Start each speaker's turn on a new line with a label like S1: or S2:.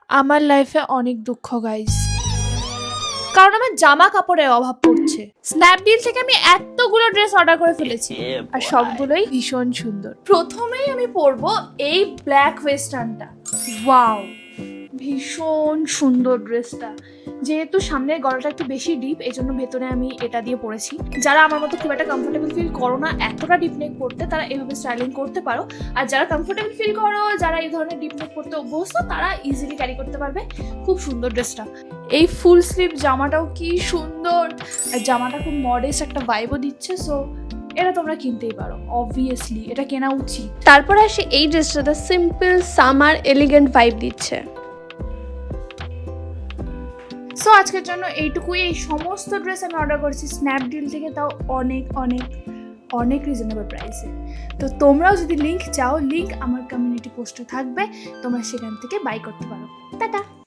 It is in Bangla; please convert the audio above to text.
S1: আমার লাইফে অনেক দুঃখ গাইস, কারণ আমার জামা কাপড়ের অভাব পড়ছে। স্ন্যাপডিল থেকে আমি এতগুলো ড্রেস অর্ডার করে ফেলেছি আর সবগুলোই ভীষণ সুন্দর। প্রথমেই আমি পরবো এই ব্ল্যাক ওয়েস্টার্নটা। ওয়াও, ভীষণ সুন্দর ড্রেসটা। যেহেতু সামনের গলাটা একটু বেশি ডিপ, এই জন্য ভেতরে আমি এটা দিয়ে পরেছি। যারা আমার মতো খুব একটা কমফোর্টেবল ফিল করো না এতটা ডিপ নেক পরতে, তারা এভাবে স্টাইলিং করতে পারো। আর যারা কমফোর্টেবল ফিল করো, যারা এই ধরনের ডিপ নেক পরতে অভ্যস্ত, তারা ইজিলি ক্যারি করতে পারবে। খুব সুন্দর ড্রেসটা। এই ফুল স্লিভ জামাটাও কি সুন্দর, আর জামাটা খুব মডেস্ট একটা ভাইবও দিচ্ছে। সো এটা তোমরা কিনতেই পারো, অবভিয়াসলি এটা কেনা উচিত।
S2: তারপরে আসে এই ড্রেসটাতে সিম্পল সামার এলিগেন্ট ভাইব দিচ্ছে।
S1: সো আজকের জন্য এইটুকুই। এই সমস্ত ড্রেস আমি অর্ডার করেছি স্ন্যাপডিল থেকে, তাও অনেক অনেক অনেক রিজনেবল প্রাইসে। তো তোমরাও যদি লিঙ্ক চাও, লিঙ্ক আমার কমিউনিটি পোস্টে থাকবে, তোমরা সেখান থেকে বাই করতে পারো। টাটা।